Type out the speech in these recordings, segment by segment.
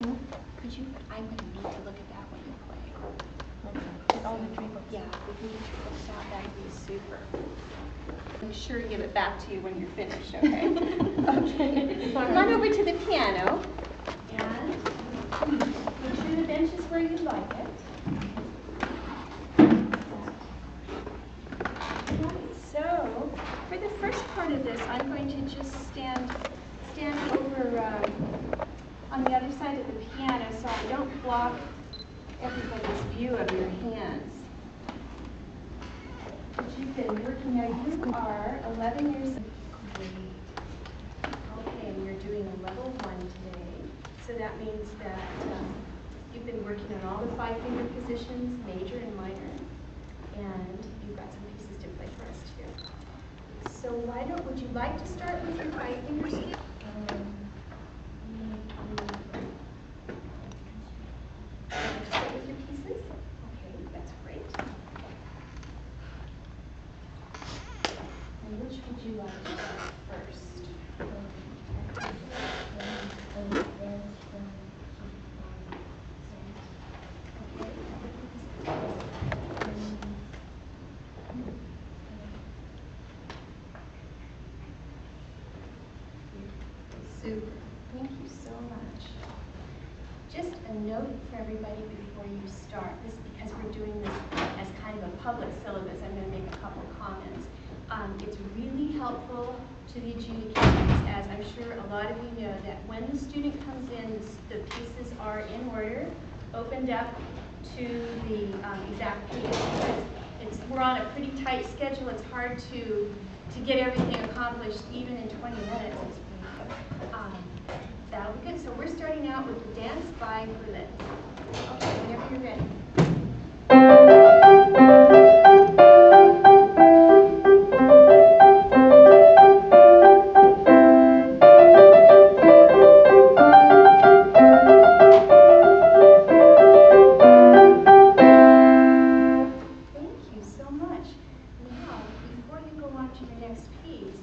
Could you? I'm going to need to look at that when you play. With all the three books. Yeah, if we can get your books out, that'd be super. I'm sure to give it back to you when you're finished, okay? Okay. Come on over to the piano and make sure the bench is where you like it. So, for the first part of this, I'm going to just stand over on the other side of the piano so I don't block everybody's view of your hands. But you've been working out. You are 11 years old. Okay, and you're doing a level 1 today. So that means that you've been working on all the 5-finger positions, major and minor. And you've got some pieces to play for us too. So would you like to start with your 5-finger scale? Start with your pieces? Okay, that's great. And which would you like to start first? Super. Thank you so much. Just a note for everybody before you start, this because we're doing this as kind of a public syllabus, I'm going to make a couple comments. It's really helpful to the adjudicators, as I'm sure a lot of you know, that when the student comes in, the pieces are in order, opened up to the exact piece. We're on a pretty tight schedule. It's hard to get everything accomplished even in 20 minutes. That'll be good. So we're starting out with the dance by Levin. Okay, whenever you're ready. Thank you so much. Now, before you go on to your next piece,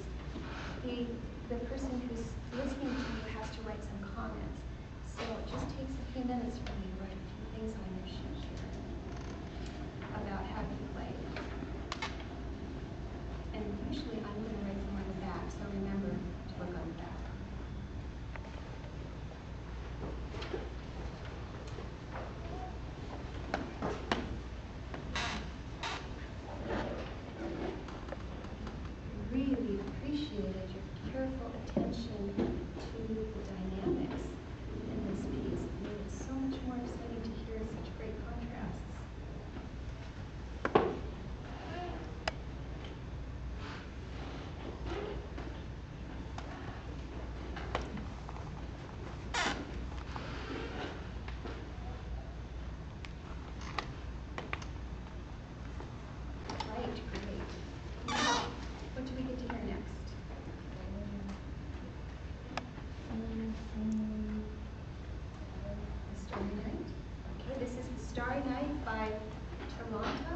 the person who's listening to you has to write some comments. So it just takes a few minutes for me to write a few things on your sheet here about how you play. And usually I'm going to write them on the back, so remember to look on the back. Really appreciated your careful attention to the dynamics in this piece. It made it so much more exciting to hear such great contrasts. Right, great. Now, what do we get to hear next? The Starry Night. Okay, this is The Starry Night by Toronto.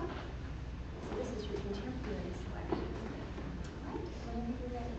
So this is your contemporary selection. Right, whenever you're ready.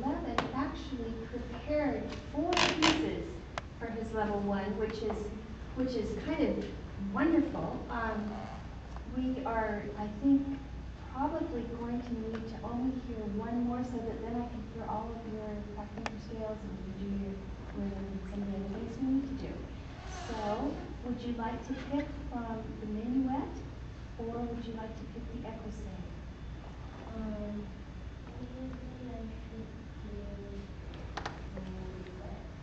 Levin actually prepared 4 pieces for his level 1, which is kind of Wonderful. We are, I think, probably going to need to only hear one more so that then I can hear all of your technical scales and you do your rhythm and some of the other things we need to do. So, would you like to pick from the minuet or would you like to pick the equisave?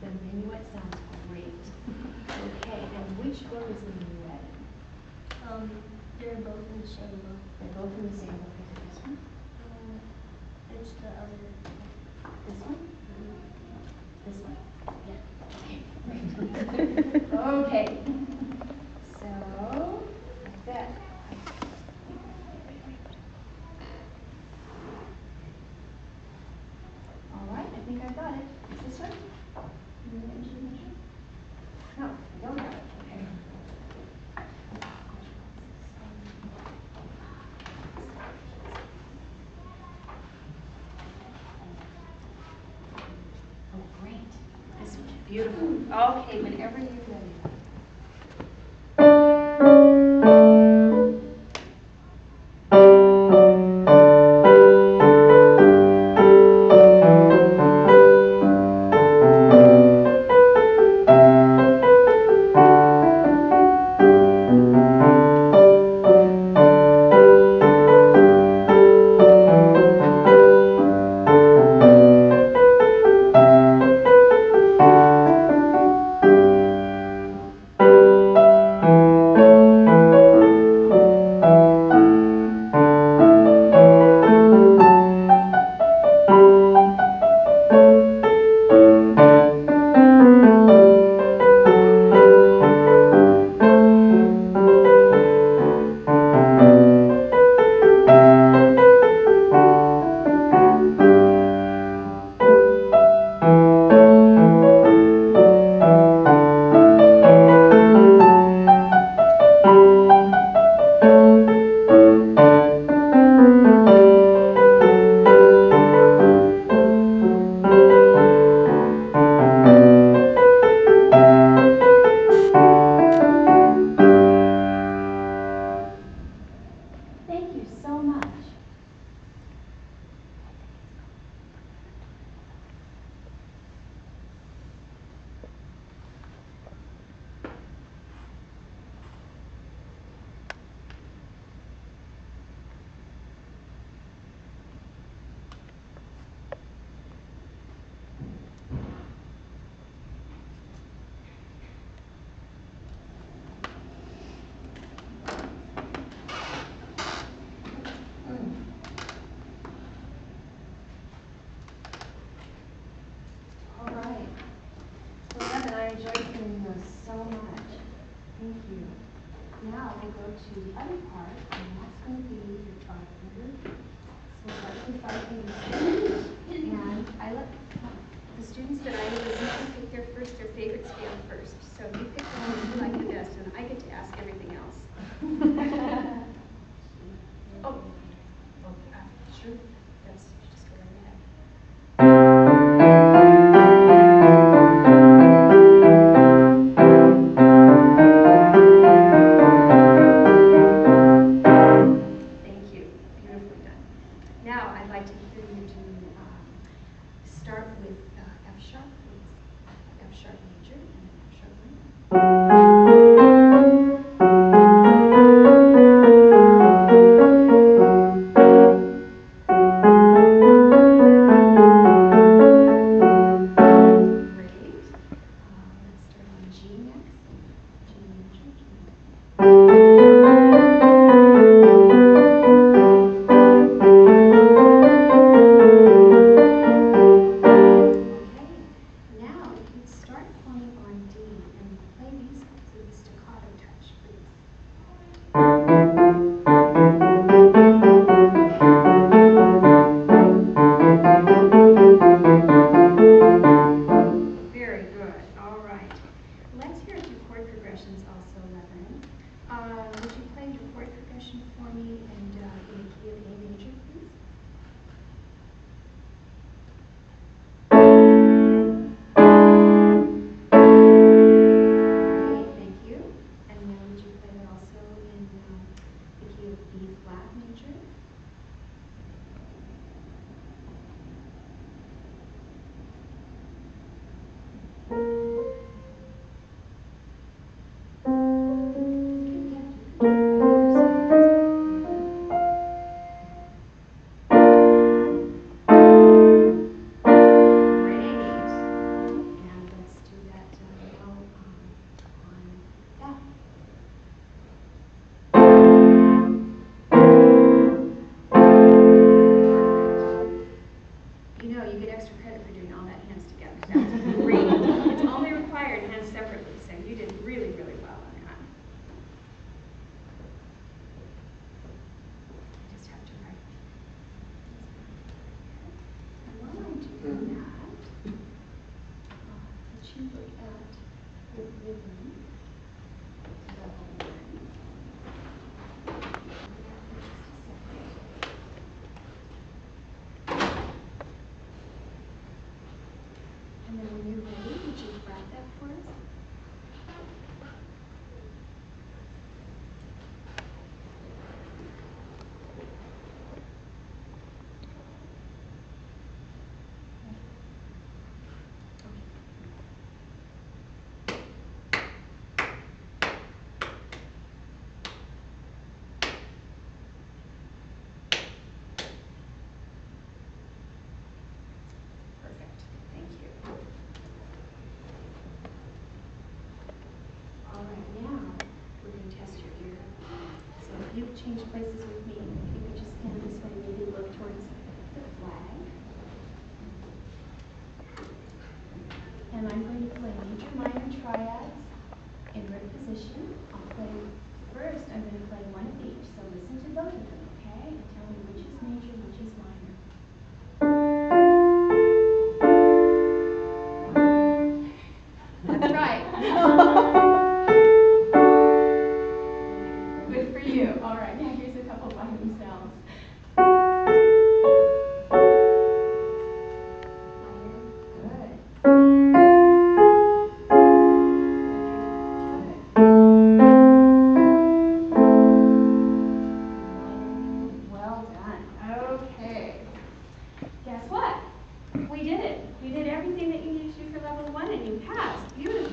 The minuet sounds great. Okay, and which book is the minuet in? They're both in the same book. They're both in the same book. Is it this one? It's the other. This one? This one? Yeah. Okay, great. Okay. So, like that. All right, I think I got it. Is this one? No, I don't have it. Okay. Oh, great. This is beautiful. Okay, whenever you're ready. I enjoyed hearing those so much. Thank you. Now we'll go to the other part, and that's going to be your 5-finger. So start with 5-finger. And I let the students that I was pick their favorite scale first. So you pick the one that you like the best, and I get to ask everything else. Oh, sure. That's just go right ahead. Thank you. Beautifully done. Now I'd like to hear you do start with F sharp, please. F sharp major and then F sharp minor. Great. Let's start on G next. G major, G minor. Okay, now you start playing on D and play these you look at the ribbon, level 1. And then when you're ready, would you grab that for us? Perfect. Thank you. All right, now we're going to test your ear. So if you change places with me, if you could just stand this way, maybe look towards the flag. And I'm going to play major, minor triads in rhythm position. I'll play first. I'm going to play one of each. So listen to both of them, okay? And tell me which is major, which is minor. That's right. Good for you. All right, now here's a couple by themselves. Good. Well done. Okay. Guess what? We did it. We did everything that you needed to do for level 1 and you passed. Beautiful.